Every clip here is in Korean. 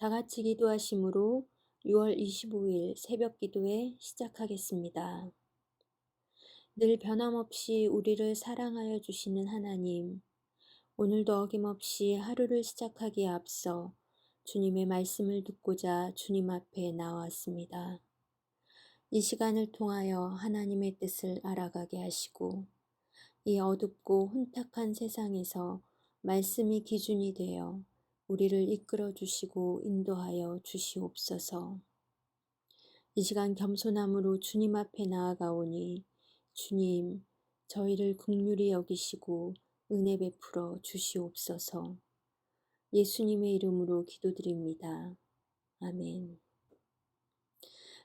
다 같이 기도하심으로 6월 25일 새벽 기도회 시작하겠습니다. 늘 변함없이 우리를 사랑하여 주시는 하나님, 오늘도 어김없이 하루를 시작하기에 앞서 주님의 말씀을 듣고자 주님 앞에 나왔습니다. 이 시간을 통하여 하나님의 뜻을 알아가게 하시고 이 어둡고 혼탁한 세상에서 말씀이 기준이 되어 우리를 이끌어 주시고 인도하여 주시옵소서. 이 시간 겸손함으로 주님 앞에 나아가오니 주님, 저희를 긍휼히 여기시고 은혜 베풀어 주시옵소서. 예수님의 이름으로 기도드립니다. 아멘.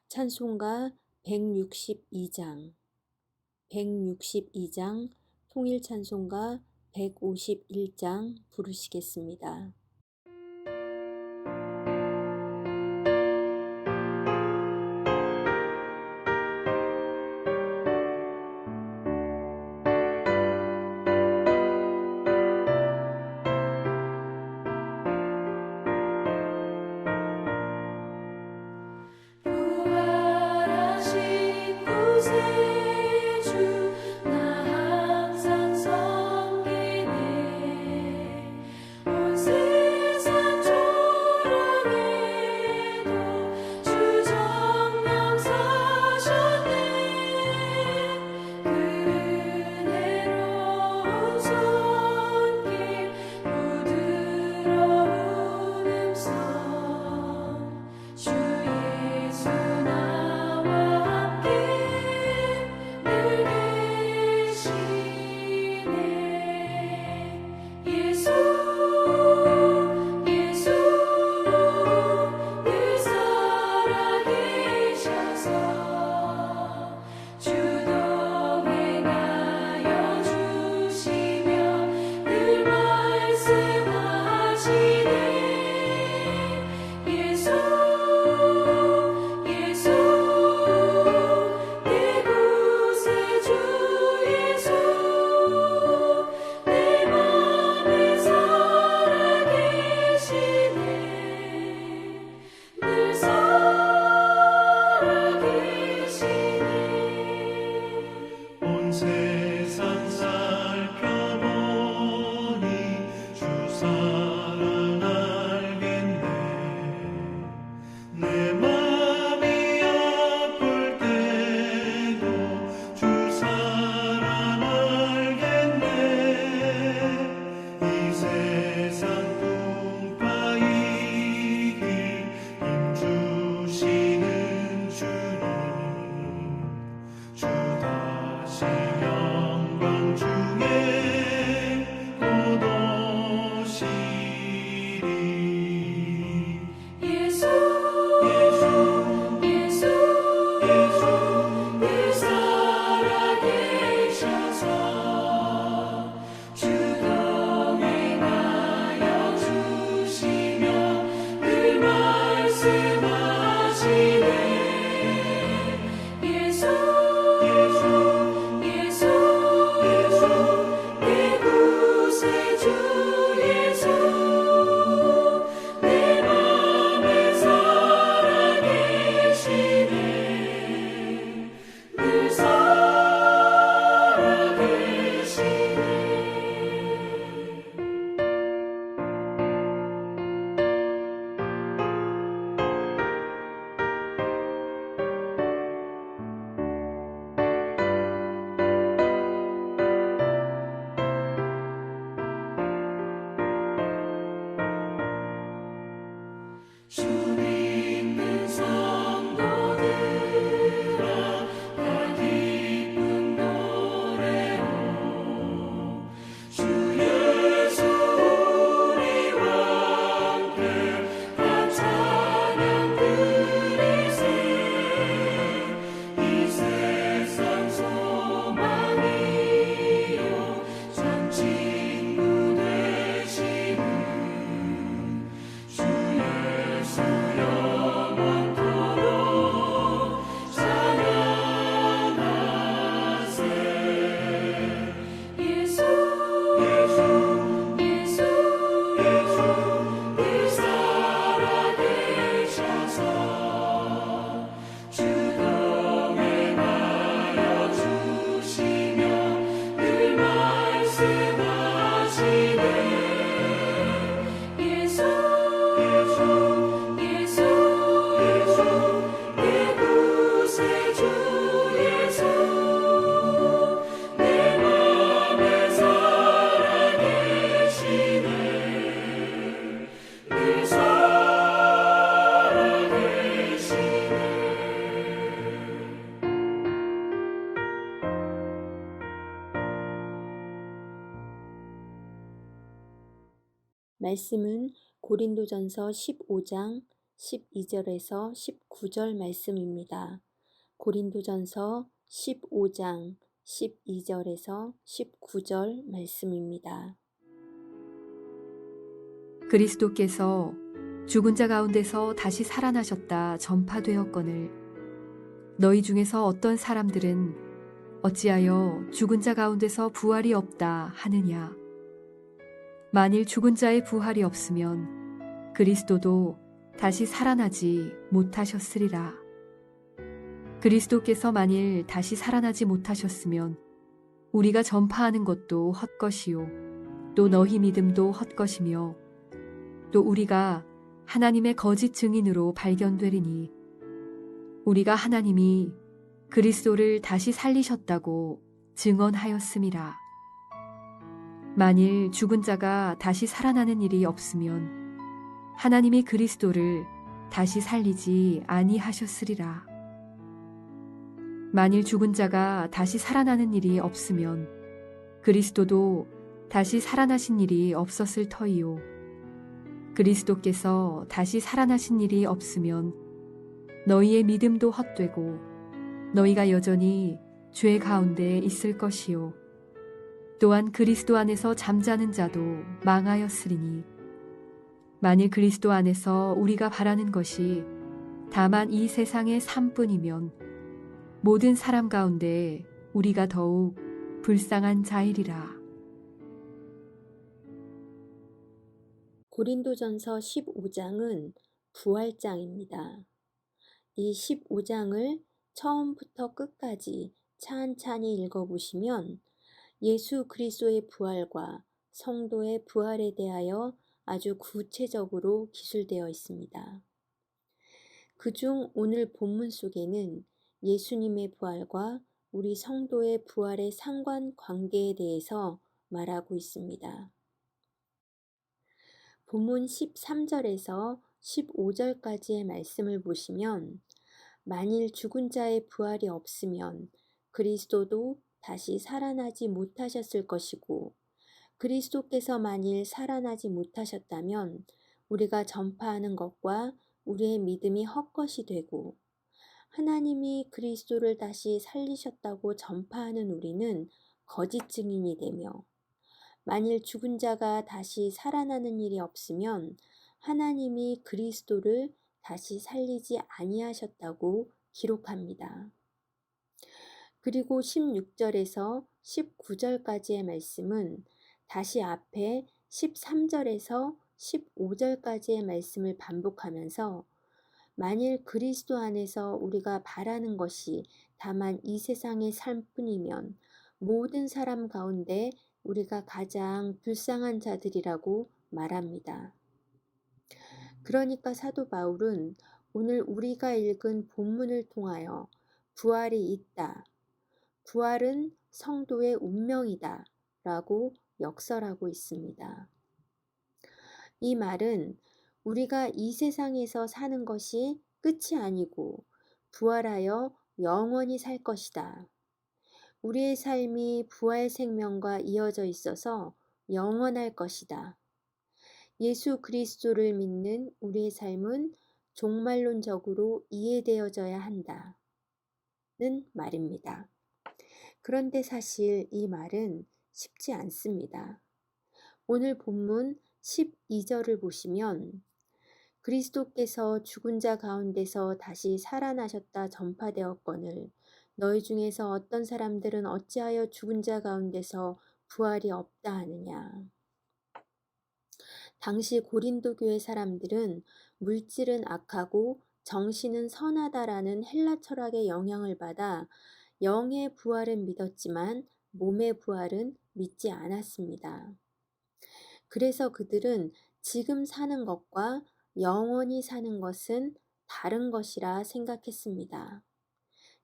찬송가 162장, 162장, 통일 찬송가 151장 부르시겠습니다. 부활하신 구세주 나 항상 섬기네 온 세상 말씀은 고린도전서 15장 12절에서 19절 말씀입니다. 고린도전서 15장 12절에서 19절 말씀입니다. 그리스도께서 죽은 자 가운데서 다시 살아나셨다 전파되었거늘 너희 중에서 어떤 사람들은 어찌하여 죽은 자 가운데서 부활이 없다 하느냐. 만일 죽은 자의 부활이 없으면 그리스도도 다시 살아나지 못하셨으리라. 그리스도께서 만일 다시 살아나지 못하셨으면 우리가 전파하는 것도 헛것이요 또 너희 믿음도 헛것이며 또 우리가 하나님의 거짓 증인으로 발견되리니 우리가 하나님이 그리스도를 다시 살리셨다고 증언하였음이라. 만일 죽은 자가 다시 살아나는 일이 없으면 하나님이 그리스도를 다시 살리지 아니하셨으리라. 만일 죽은 자가 다시 살아나는 일이 없으면 그리스도도 다시 살아나신 일이 없었을 터이요. 그리스도께서 다시 살아나신 일이 없으면 너희의 믿음도 헛되고 너희가 여전히 죄 가운데 있을 것이요. 또한 그리스도 안에서 잠자는 자도 망하였으리니 만일 그리스도 안에서 우리가 바라는 것이 다만 이 세상의 삶뿐이면 모든 사람 가운데 우리가 더욱 불쌍한 자이리라. 고린도전서 15장은 부활장입니다. 이 15장을 처음부터 끝까지 찬찬히 읽어보시면 예수 그리스도의 부활과 성도의 부활에 대하여 아주 구체적으로 기술되어 있습니다. 그중 오늘 본문 속에는 예수님의 부활과 우리 성도의 부활의 상관관계에 대해서 말하고 있습니다. 본문 13절에서 15절까지의 말씀을 보시면 만일 죽은 자의 부활이 없으면 그리스도도 다시 살아나지 못하셨을 것이고 그리스도께서 만일 살아나지 못하셨다면 우리가 전파하는 것과 우리의 믿음이 헛것이 되고 하나님이 그리스도를 다시 살리셨다고 전파하는 우리는 거짓 증인이 되며 만일 죽은 자가 다시 살아나는 일이 없으면 하나님이 그리스도를 다시 살리지 아니하셨다고 기록합니다. 그리고 16절에서 19절까지의 말씀은 다시 앞에 13절에서 15절까지의 말씀을 반복하면서 만일 그리스도 안에서 우리가 바라는 것이 다만 이 세상의 삶뿐이면 모든 사람 가운데 우리가 가장 불쌍한 자들이라고 말합니다. 그러니까 사도 바울은 오늘 우리가 읽은 본문을 통하여 부활이 있다. 부활은 성도의 운명이다. 라고 역설하고 있습니다. 이 말은 우리가 이 세상에서 사는 것이 끝이 아니고 부활하여 영원히 살 것이다. 우리의 삶이 부활 생명과 이어져 있어서 영원할 것이다. 예수 그리스도를 믿는 우리의 삶은 종말론적으로 이해되어져야 한다는 말입니다. 그런데 사실 이 말은 쉽지 않습니다. 오늘 본문 12절을 보시면 그리스도께서 죽은 자 가운데서 다시 살아나셨다 전파되었거늘 너희 중에서 어떤 사람들은 어찌하여 죽은 자 가운데서 부활이 없다 하느냐. 당시 고린도 교회 사람들은 물질은 악하고 정신은 선하다라는 헬라 철학의 영향을 받아 영의 부활은 믿었지만 몸의 부활은 믿지 않았습니다. 그래서 그들은 지금 사는 것과 영원히 사는 것은 다른 것이라 생각했습니다.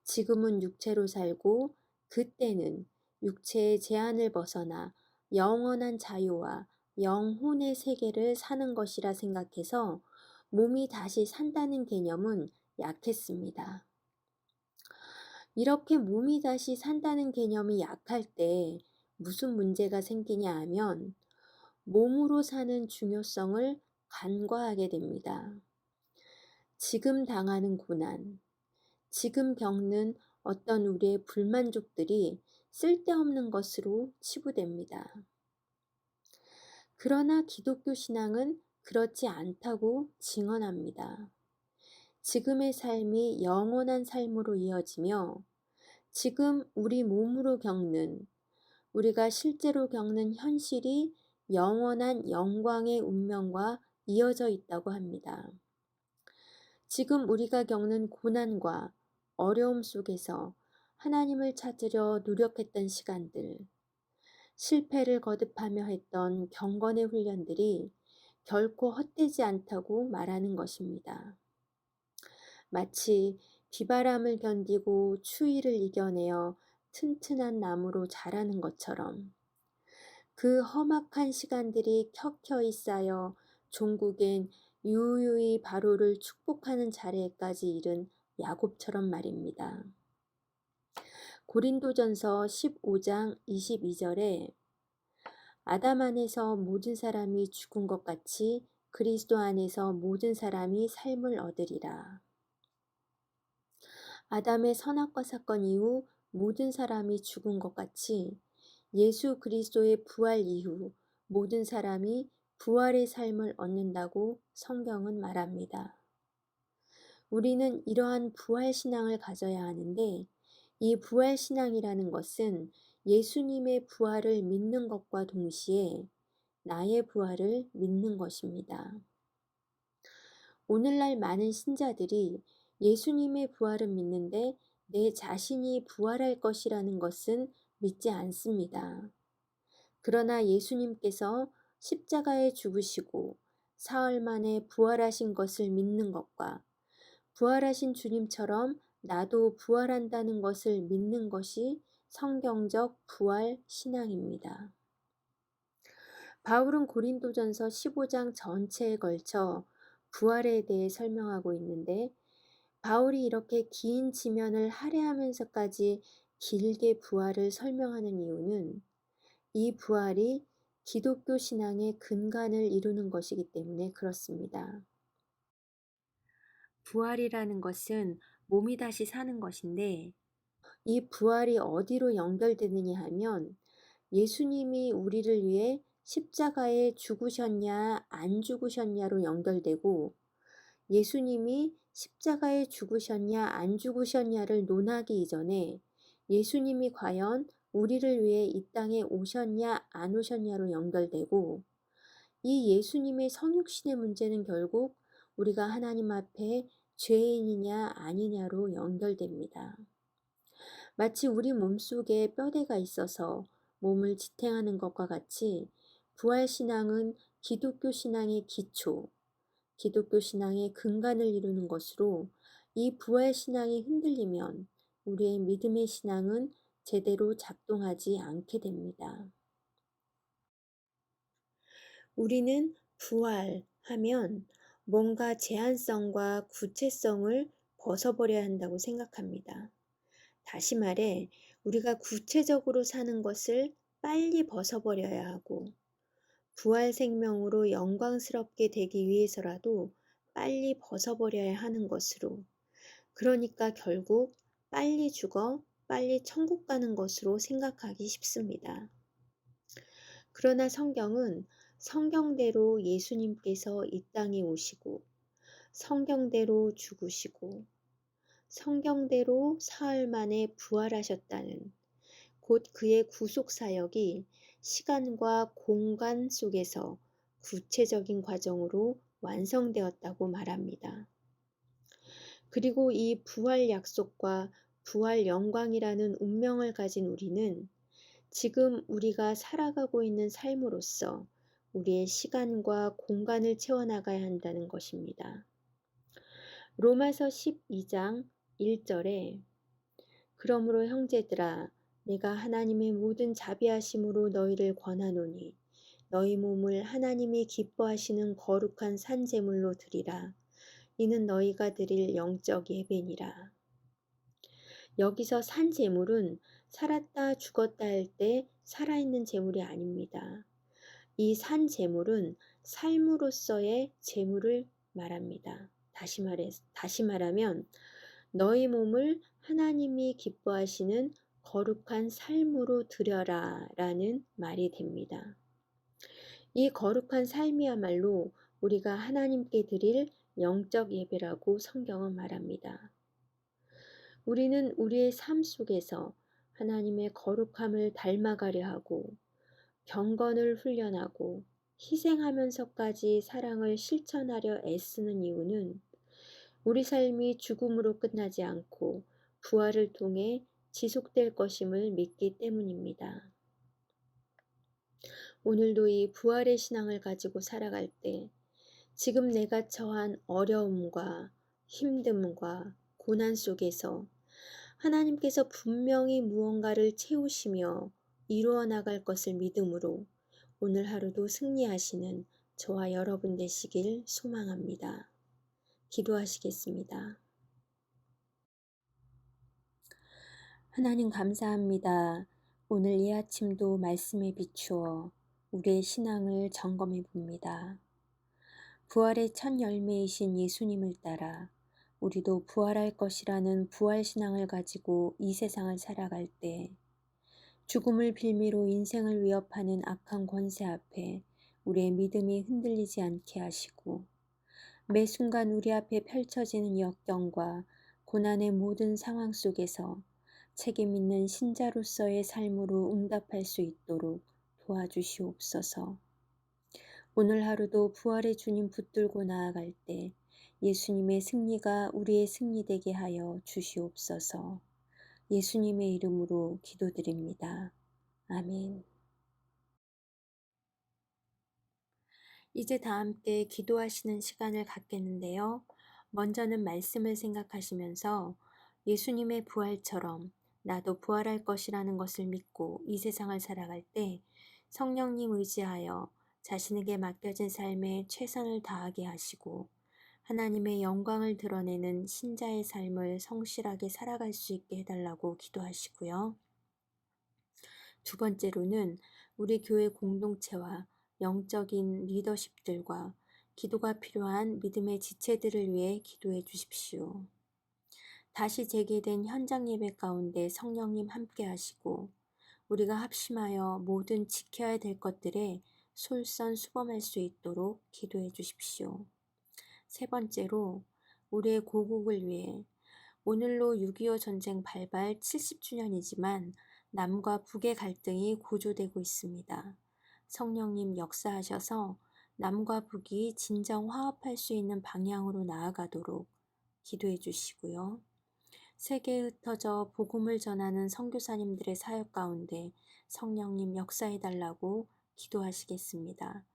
지금은 육체로 살고 그때는 육체의 제한을 벗어나 영원한 자유와 영혼의 세계를 사는 것이라 생각해서 몸이 다시 산다는 개념은 약했습니다. 이렇게 몸이 다시 산다는 개념이 약할 때 무슨 문제가 생기냐 하면 몸으로 사는 중요성을 간과하게 됩니다. 지금 당하는 고난, 지금 겪는 어떤 우리의 불만족들이 쓸데없는 것으로 치부됩니다. 그러나 기독교 신앙은 그렇지 않다고 증언합니다. 지금의 삶이 영원한 삶으로 이어지며 지금 우리 몸으로 겪는, 우리가 실제로 겪는 현실이 영원한 영광의 운명과 이어져 있다고 합니다. 지금 우리가 겪는 고난과 어려움 속에서 하나님을 찾으려 노력했던 시간들, 실패를 거듭하며 했던 경건의 훈련들이 결코 헛되지 않다고 말하는 것입니다. 마치 비바람을 견디고 추위를 이겨내어 튼튼한 나무로 자라는 것처럼 그 험악한 시간들이 켜켜이 쌓여 종국엔 유유히 바로를 축복하는 자리에까지 이른 야곱처럼 말입니다. 고린도전서 15장 22절에 아담 안에서 모든 사람이 죽은 것 같이 그리스도 안에서 모든 사람이 삶을 얻으리라. 아담의 선악과 사건 이후 모든 사람이 죽은 것 같이 예수 그리스도의 부활 이후 모든 사람이 부활의 삶을 얻는다고 성경은 말합니다. 우리는 이러한 부활 신앙을 가져야 하는데 이 부활 신앙이라는 것은 예수님의 부활을 믿는 것과 동시에 나의 부활을 믿는 것입니다. 오늘날 많은 신자들이 예수님의 부활은 믿는데 내 자신이 부활할 것이라는 것은 믿지 않습니다. 그러나 예수님께서 십자가에 죽으시고 사흘 만에 부활하신 것을 믿는 것과 부활하신 주님처럼 나도 부활한다는 것을 믿는 것이 성경적 부활 신앙입니다. 바울은 고린도전서 15장 전체에 걸쳐 부활에 대해 설명하고 있는데 바울이 이렇게 긴 지면을 할애하면서까지 길게 부활을 설명하는 이유는 이 부활이 기독교 신앙의 근간을 이루는 것이기 때문에 그렇습니다. 부활이라는 것은 몸이 다시 사는 것인데 이 부활이 어디로 연결되느냐 하면 예수님이 우리를 위해 십자가에 죽으셨냐 안 죽으셨냐로 연결되고 예수님이 십자가에 죽으셨냐 안 죽으셨냐를 논하기 이전에 예수님이 과연 우리를 위해 이 땅에 오셨냐 안 오셨냐로 연결되고 이 예수님의 성육신의 문제는 결국 우리가 하나님 앞에 죄인이냐 아니냐로 연결됩니다. 마치 우리 몸속에 뼈대가 있어서 몸을 지탱하는 것과 같이 부활신앙은 기독교 신앙의 기초, 기독교 신앙의 근간을 이루는 것으로 이 부활신앙이 흔들리면 우리의 믿음의 신앙은 제대로 작동하지 않게 됩니다. 우리는 부활하면 뭔가 제한성과 구체성을 벗어버려야 한다고 생각합니다. 다시 말해, 우리가 구체적으로 사는 것을 빨리 벗어버려야 하고, 부활 생명으로 영광스럽게 되기 위해서라도 빨리 벗어버려야 하는 것으로, 그러니까 결국 빨리 죽어 빨리 천국 가는 것으로 생각하기 쉽습니다. 그러나 성경은 성경대로 예수님께서 이 땅에 오시고, 성경대로 죽으시고, 성경대로 사흘 만에 부활하셨다는 곧 그의 구속 사역이 시간과 공간 속에서 구체적인 과정으로 완성되었다고 말합니다. 그리고 이 부활 약속과 부활 영광이라는 운명을 가진 우리는 지금 우리가 살아가고 있는 삶으로서 우리의 시간과 공간을 채워나가야 한다는 것입니다. 로마서 12장 1절에 그러므로 형제들아 내가 하나님의 모든 자비하심으로 너희를 권하노니 너희 몸을 하나님이 기뻐하시는 거룩한 산제물로 드리라. 이는 너희가 드릴 영적 예배니라. 여기서 산제물은 살았다 죽었다 할 때 살아있는 제물이 아닙니다. 이 산 제물은 삶으로서의 제물을 말합니다. 다시 말하면 너희 몸을 하나님이 기뻐하시는 거룩한 삶으로 드려라 라는 말이 됩니다. 이 거룩한 삶이야말로 우리가 하나님께 드릴 영적 예배라고 성경은 말합니다. 우리는 우리의 삶 속에서 하나님의 거룩함을 닮아가려 하고 경건을 훈련하고 희생하면서까지 사랑을 실천하려 애쓰는 이유는 우리 삶이 죽음으로 끝나지 않고 부활을 통해 지속될 것임을 믿기 때문입니다. 오늘도 이 부활의 신앙을 가지고 살아갈 때 지금 내가 처한 어려움과 힘듦과 고난 속에서 하나님께서 분명히 무언가를 채우시며 이루어 나갈 것을 믿음으로 오늘 하루도 승리하시는 저와 여러분 되시길 소망합니다. 기도하시겠습니다. 하나님 감사합니다. 오늘 이 아침도 말씀에 비추어 우리의 신앙을 점검해 봅니다. 부활의 첫 열매이신 예수님을 따라 우리도 부활할 것이라는 부활신앙을 가지고 이 세상을 살아갈 때 죽음을 빌미로 인생을 위협하는 악한 권세 앞에 우리의 믿음이 흔들리지 않게 하시고 매 순간 우리 앞에 펼쳐지는 역경과 고난의 모든 상황 속에서 책임 있는 신자로서의 삶으로 응답할 수 있도록 도와주시옵소서. 오늘 하루도 부활의 주님 붙들고 나아갈 때 예수님의 승리가 우리의 승리 되게 하여 주시옵소서. 예수님의 이름으로 기도드립니다. 아멘. 이제 다 함께 기도하시는 시간을 갖겠는데요. 먼저는 말씀을 생각하시면서 예수님의 부활처럼 나도 부활할 것이라는 것을 믿고 이 세상을 살아갈 때 성령님 의지하여 자신에게 맡겨진 삶에 최선을 다하게 하시고 하나님의 영광을 드러내는 신자의 삶을 성실하게 살아갈 수 있게 해달라고 기도하시고요. 두 번째로는 우리 교회 공동체와 영적인 리더십들과 기도가 필요한 믿음의 지체들을 위해 기도해 주십시오. 다시 재개된 현장 예배 가운데 성령님 함께 하시고 우리가 합심하여 모든 지켜야 될 것들에 솔선수범할 수 있도록 기도해 주십시오. 세 번째로 우리의 고국을 위해 오늘로 6.25 전쟁 발발 70주년이지만 남과 북의 갈등이 고조되고 있습니다. 성령님 역사하셔서 남과 북이 진정 화합할 수 있는 방향으로 나아가도록 기도해 주시고요. 세계에 흩어져 복음을 전하는 선교사님들의 사역 가운데 성령님 역사해 달라고 기도하시겠습니다.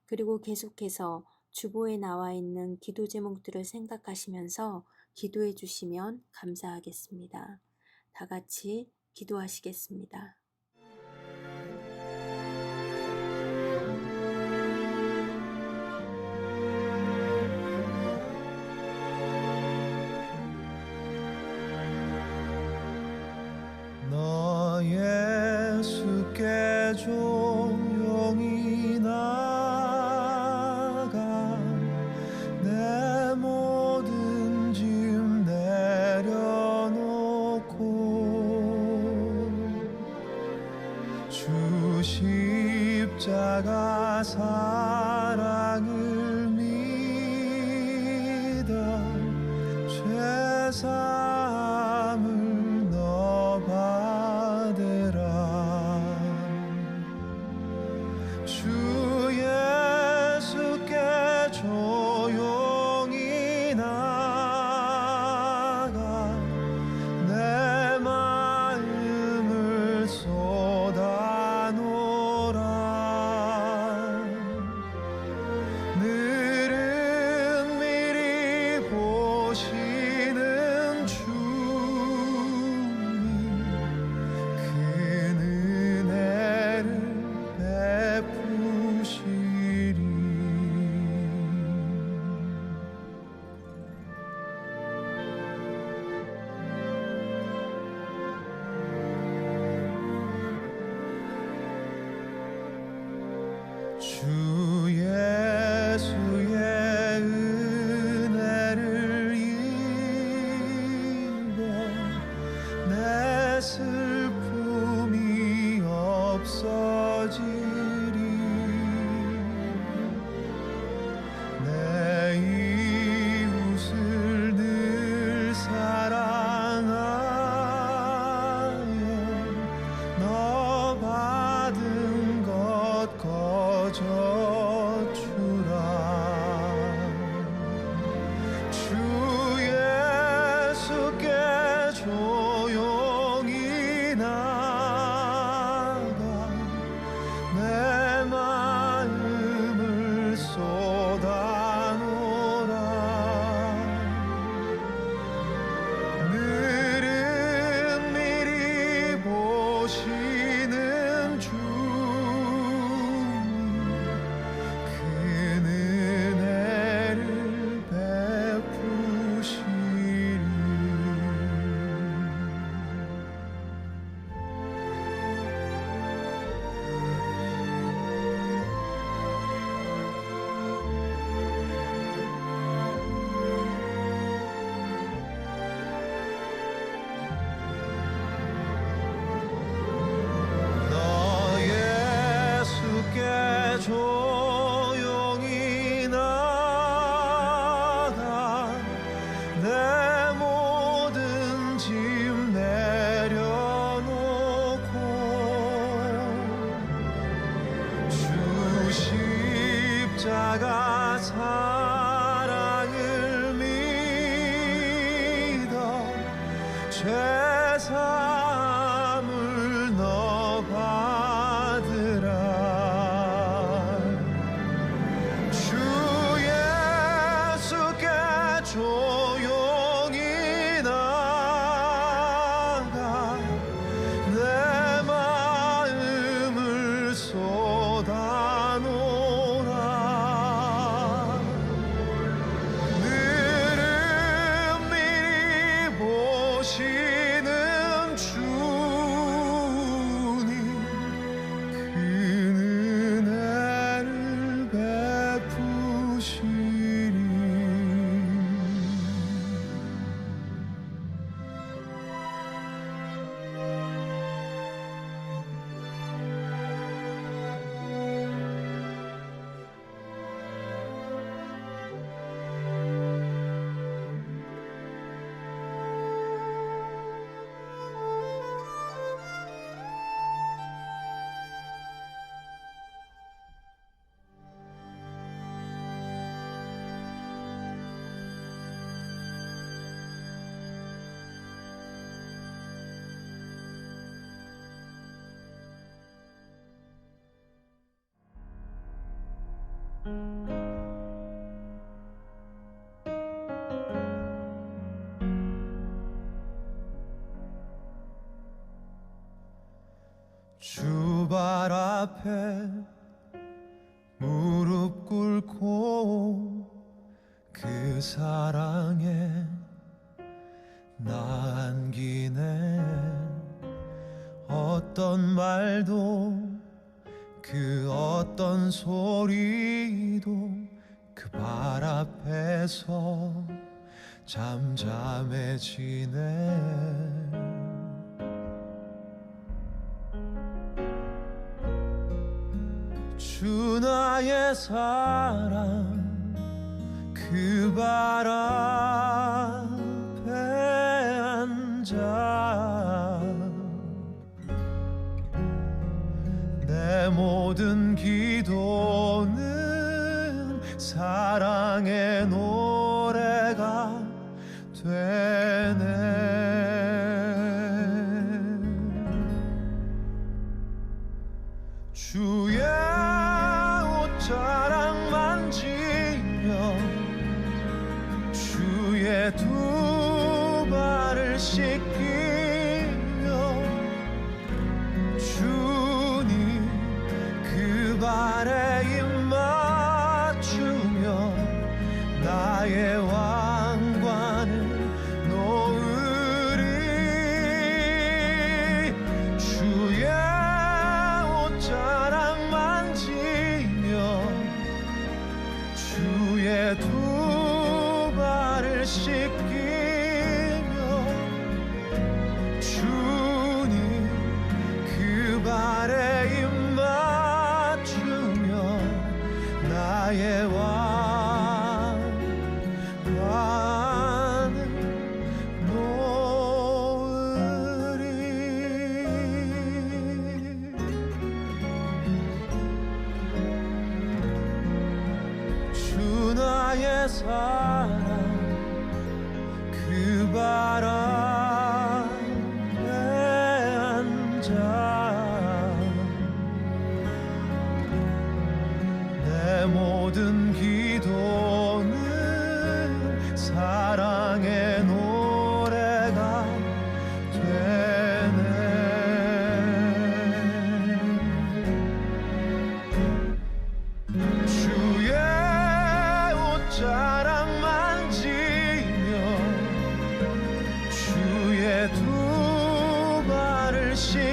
그리고 계속해서 주보에 나와 있는 기도 제목들을 생각하시면서 기도해 주시면 감사하겠습니다. 다 같이 기도하시겠습니다. 너 예수께 조용히 나가 내 모든 짐 내려놓고 주 십자가 사랑을 믿어 죄사함을 너 받으라. 주 예수께 조용히 나가 내 마음을 쏟아놓으라. 젖주라 주 예수께 조용히 나가 내 마음을 쏟아놓으라 늘은 미리 보시는 주 큰 은혜를 베푸시리 너 예수께 조용히 나가 내 모든 짐 내려놓고 주 십자가 사랑을 믿어 죄사함을 너 받으라 주 예수께 조용히 나가 내 마음을 쏟아놓으라 늘은 미리 보시는 주님 큰 은혜를 베푸시리 주 발 앞에 무릎 꿇고 그 사랑에 나 안기네 어떤 말도 그 어떤 소리도 그 발 앞에서 잠잠해지네 주 나의 사랑 그 발 앞에 앉아 내 모든 기도는 사랑의 노래가 되네 주의 옷자락 만지며 주의 두 발을 씻기며 주님 그 발에 입 맞추며 나의 왕관을 놓으리 주의 옷자락 만지며 주의 두 발을 씻기며 주님 그 발에 입 맞추며 나의 왕관을 놓으리 내 사랑 그 발 앞에 앉아 내 모든 기도는 사랑의 노래가 되네. 주의 옷자락 만지며 주의 두 발을 씻기며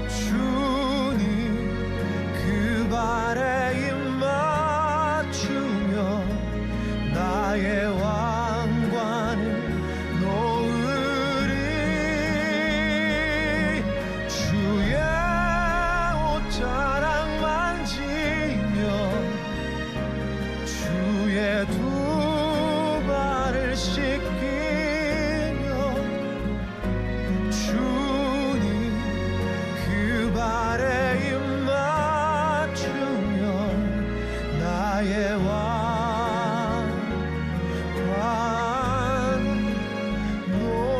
주님 그 발에 입 맞추며 나의 왕관을 놓으리. 주의 옷자락 만지며 주의 두 발을 씻기며 주님 그 발에 입 맞추며 나의 왕관 놓으리.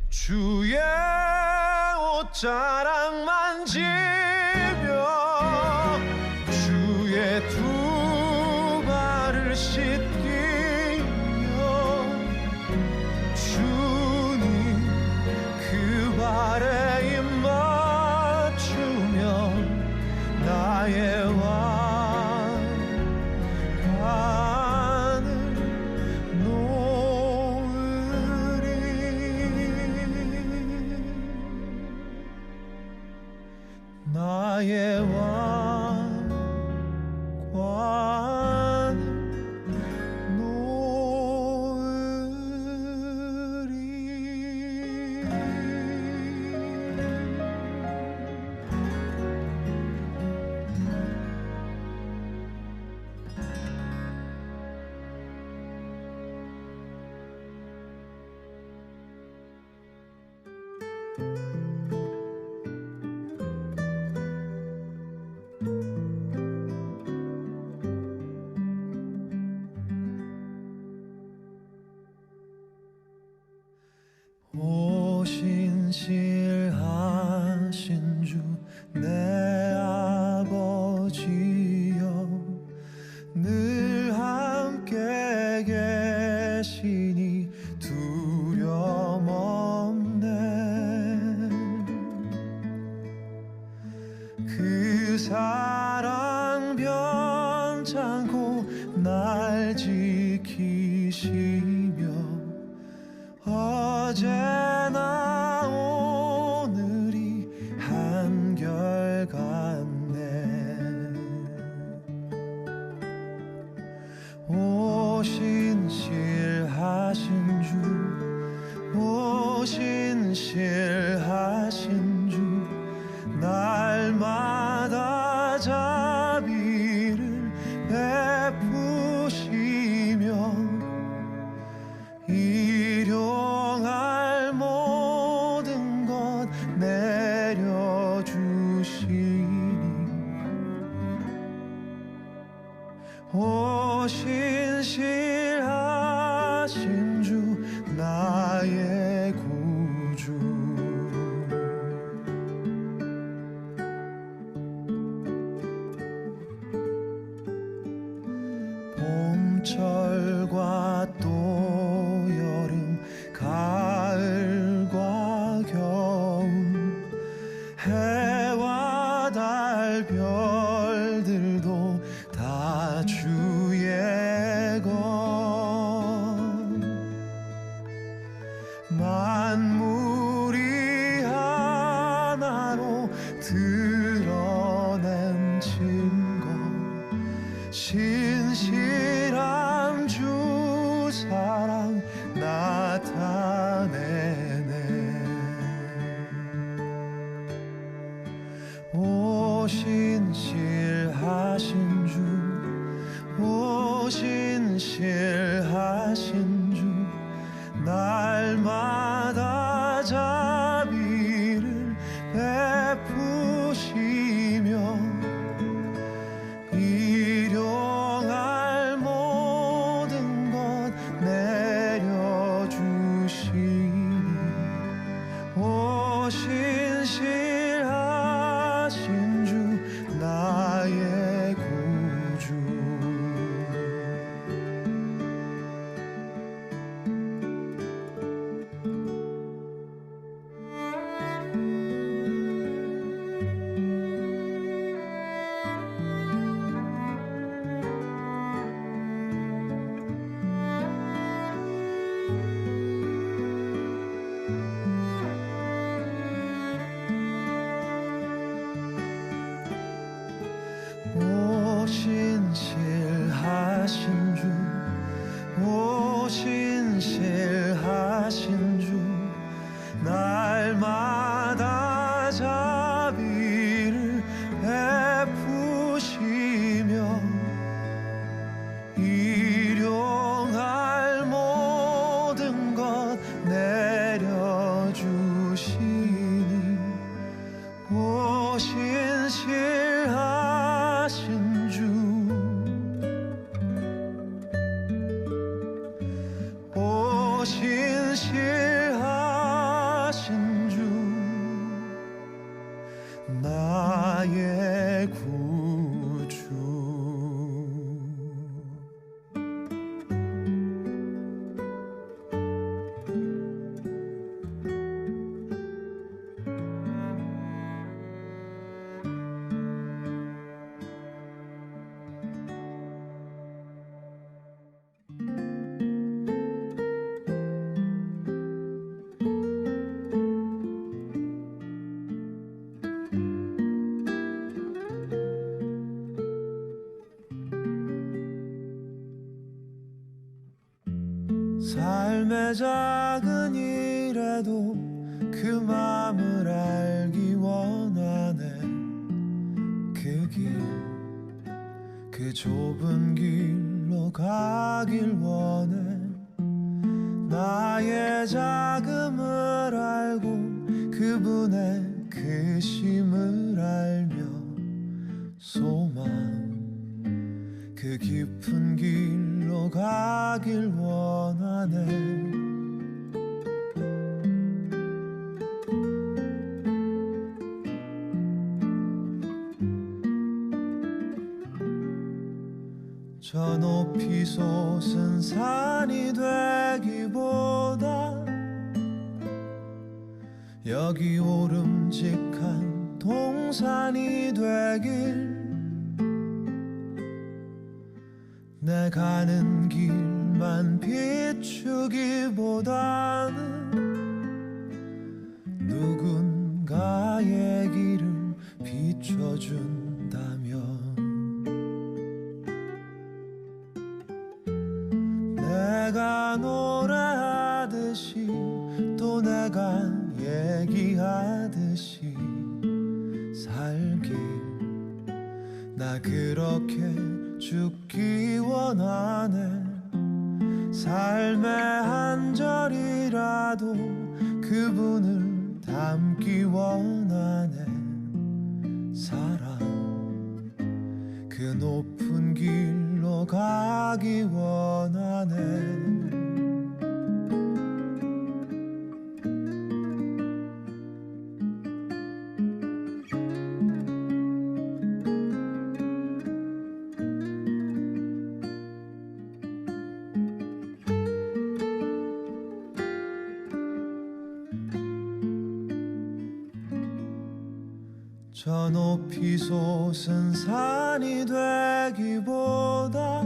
주의 옷자락 만지며 주의 두 발을 씻기며 주님 그 발에 입 맞추며 나의 왕관을 놓으리. 나의 왕관을 오신실하신 주 내 아버지여 늘 함께 계시니 두려움 없네. 그 사랑 변찮고 날 지키시며 어제나 오늘이 한결같네. 오신실하신 주 오신실하신 주 날마다 자비를 베푸시며 일용할 모든 것 내려주시니 오신실하신 주 나의 구주. 봄철과 또 여름 가을과 겨울 해와 달 별들도 다 주의 것. 만물이 하나로 드러낸 증거 신실한 주 사랑 나타내네. 오신실하신 주 삶의 작은 일에도 그 맘을 알기 원하네. 그 좁은 길로 가길 원해. 나의 자금을 알고 그분의 크심을 알며 소망 그 깊은 길로 가길 원하네. 저 높이 솟은 산이 되기보다 여기 오름직한 동산이 되길. 내 가는 길만 비추기보다는 누군가의 길을 비춰준다면 내가 노래하듯이 또 내가 얘기하듯이 살길. 나 그렇게 죽기 원하네. 삶의 한 절이라도 그분을 담기 원하네. 사랑 그 높은 길로 가기 원하네. 저 높이 솟은 산이 되기보다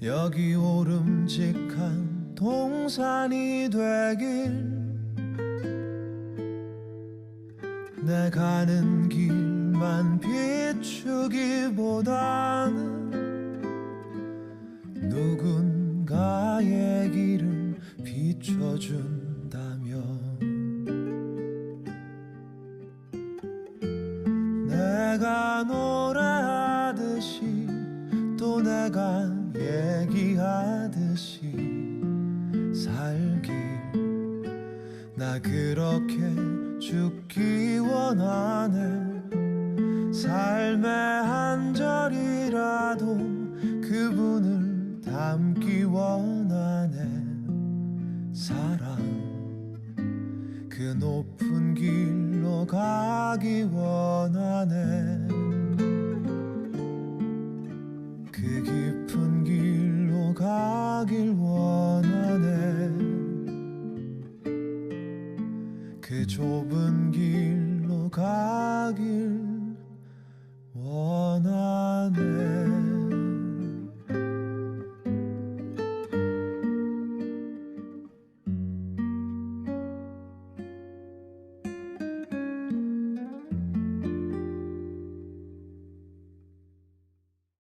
여기 오름직한 동산이 되길. 내 가는 길만 비추기보다는 누군가의 길을 비춰준다면 내가 노래하듯이 또 내가 얘기하듯이 살길. 나 그렇게 죽기 원하네. 삶의 한 절이라도 그분을 담기 원하네. 사랑 그 높은 길로 가기 원하네. 그 깊은 길로 가길 원하네. 그 좁은 길로 가길 원하네.